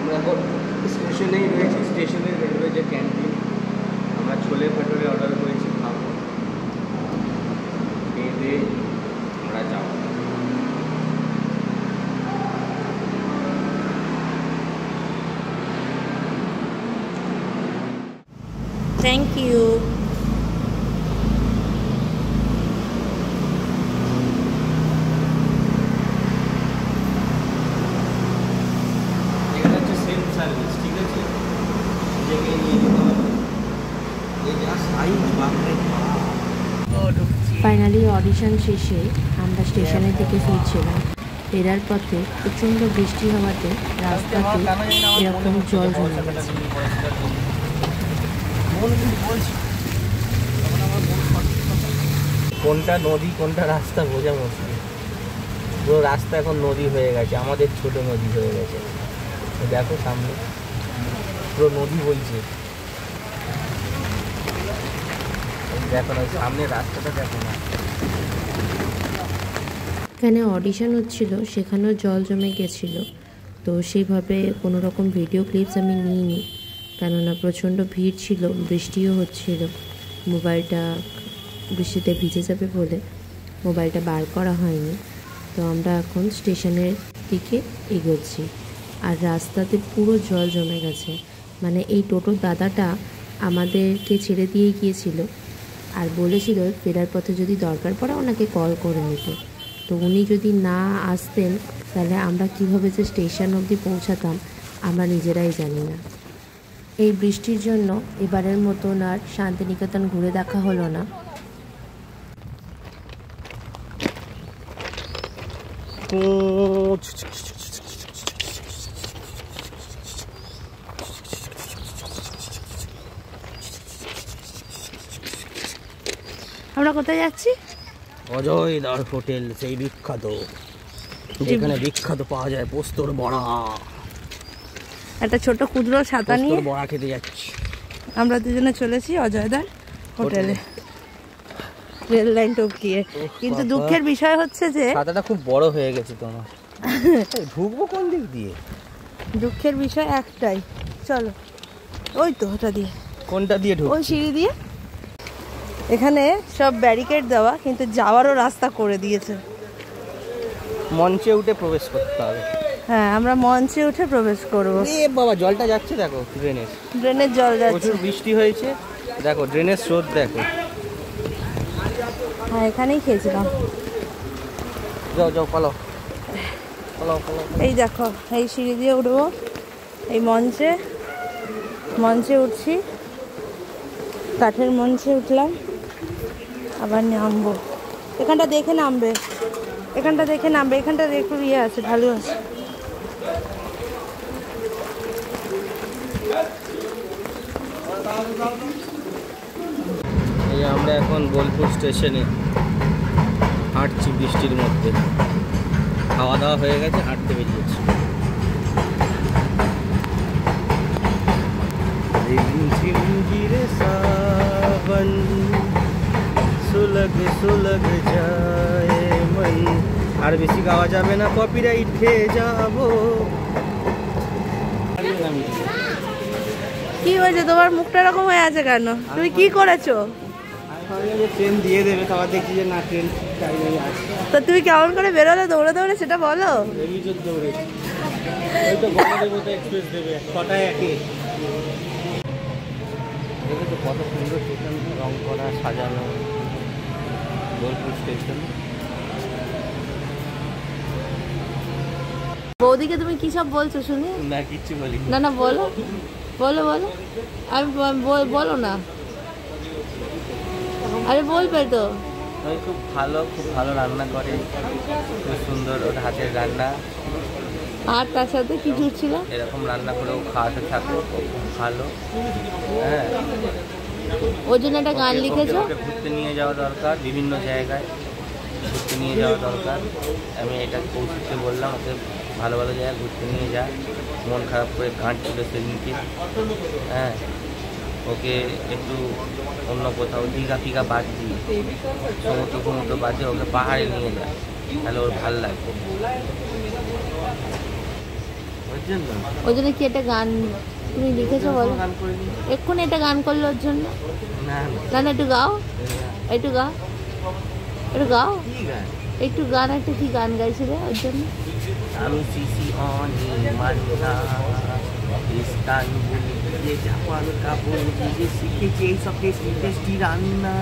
আমরা এখন স্টেশনেই রয়েছি, স্টেশনের রেলওয়ে যে ক্যান্টিন, আমরা ছোলে ভাটোরে অর্ডার করেছি, খাবো, খেয়ে দিয়ে আমরা যাবো। Thank you. ফাইনালি অডিশন শেষে আমরা স্টেশনের দিকে ফিরছিলাম। ফেরার পথে প্রচণ্ড বৃষ্টি হওয়াতে রাস্তাতে এরকম জল জমে গেছে। কোনটা নদী কোনটা রাস্তা বোঝা মুশকিল। পুরো রাস্তা এখন নদী হয়ে গেছে, আমাদের ছোট নদী হয়ে গেছে। দেখো সামনে পুরো নদী বইছে, দেখো না সামনে রাস্তাটা, দেখো না। এখানে অডিশন হচ্ছিল, সেখানেও জল জমে গেছিল, তো সেইভাবে কোনো রকম ভিডিও ক্লিপস আমি নিইনি, কেননা প্রচণ্ড ভিড় ছিল, বৃষ্টিও হচ্ছিল। মোবাইলটা বৃষ্টিতে ভিজে যাবে বলে মোবাইলটা বার করা হয়নি। তো আমরা এখন স্টেশনের দিকে এগোচ্ছি, আর রাস্তাতে পুরো জল জমে গেছে। মানে এই টোটো দাদাটা আমাদেরকে ছেড়ে দিয়ে গিয়েছিল আর বলেছিল ফেরার পথে যদি দরকার পড়ে ওনাকে কল করে নিতে। তো উনি যদি না আসতেন তাহলে আমরা কীভাবে যে স্টেশন অবধি পৌঁছাতাম আমরা নিজেরাই জানি না। এই বৃষ্টির জন্য এবারের মতন আর শান্তিনিকেতন ঘুরে দেখা হলো না। আমরা কোথায় যাচ্ছি? অজয়দার হোটেল, সেই বিখ্যাত, যেখানে বিখ্যাত পাওয়া যায় পোস্তর বড়া। একটা ছোট ক্ষুদ্র ছাতা নিয়ে বড়া খেতে যাচ্ছি। আমরা দুজনে চলেছি অজয়দার হোটেলে, রেল লাইন টপকিয়ে। কিন্তু দুঃখের বিষয় হচ্ছে যে ছাতাটা খুব বড় হয়ে গেছে তোমার। ঢুকবো কোন দিক দিয়ে? দুঃখের বিষয় একটাই, চলো ওই তো ওটা দিয়ে। কোনটা দিয়ে ঢুকবো? ওই সিঁড়ি দিয়ে। এখানে সব ব্যারিকেড দেওয়া, কিন্তু যাওয়ারও রাস্তা করে দিয়েছে। মঞ্চে উঠে প্রবেশ করতে হবে। হ্যাঁ, আমরা মঞ্চে উঠে প্রবেশ করবো। এ বাবা, জলটা যাচ্ছে দেখো, ড্রেনের জল যাচ্ছে। প্রচুর বৃষ্টি হয়েছে, দেখো ড্রেনের স্রোত দেখো। হ্যাঁ, এখানেই খেয়েছিলাম। যাও যাও, পালাও পালাও পালাও। এই দেখো, এই সিঁড়ি দিয়ে উঠবো, এই মঞ্চে উঠছি, কাঠের মঞ্চে উঠলাম, আবার নামবো। এখানটা দেখে নামবে, এখানটা একটু ইয়ে আছে, ভালো আছে। এই আমরা এখন বোলপুর স্টেশনে হাঁটছি বৃষ্টির মধ্যে। খাওয়া দাওয়া হয়ে গেছে, হাঁটতে বেরিয়েছি। আর বেশি গাওয়া যাবে না, কপিরাইট খেয়ে যাবো। কি হয়েছে তোমার? মুখটা এরকম হয়ে আছে কেন? তুমি কি করেছো? ট্রেন দিয়ে দেবে, সবার দেখছি যে না ট্রেন টাইমে আসছে। তো তুমি কেমন করে বেরোলে দৌড়ে দৌড়ে, সেটা বলো। দৌড়েছি, ওই তো গণদেবতা এক্সপ্রেস দেবে 6টায় একে। দেখো তো কত সুন্দর স্টেশন, রং করা, সাজানো বোলপুর স্টেশন। বৌদিকে তুমি কি সব বলছো শুনি? না কিচ্ছু বলি না, না বলো বলো বলো। আমি বলো না, আরে বলবে তো। খুব ভালো রান্না করে, খুব সুন্দর ওর হাতের রান্না। আর তার সাথে কি জুটছিল, এরকম রান্না করেও খাওয়াতে থাকো, খুব ভালো। হ্যাঁ, ওই জন্য একটা গান লিখেছো। ঘুরতে নিয়ে যাওয়া দরকার, বিভিন্ন জায়গায় ঘুরতে নিয়ে যাওয়া দরকার। আমি এটা কৌশিককে বললাম, ওকে ভালো ভালো জায়গায় ঘুরতে নিয়ে যা। মন খারাপ করে কাঁদছিল সেদিনকে। হ্যাঁ, ওকে একটু অন্য কোথাও দীঘা ফিঘা বাদ দিয়ে, সমুদ্র বাদে ওকে পাহাড়ে নিয়ে যায়, তাহলে ওর ভাল লাগবে। ওর জন্য ওই জন্য কি একটা গান তুমি লিখেছো বলো? গান করিনি। এক্ষুনি একটা গান করলো ওর জন্য। না না, গান একটু গাও, একটু গাও, একটু গাও, কি গান? একটু গান, একটা কি গান গাইছিলে ওর জন্য? আমি সিসি অনি মান্না ইস্তানবুল গিয়ে জাপান কাবুল গিয়ে শিখেছি এইসব টেস্টি টেস্টি রান্না।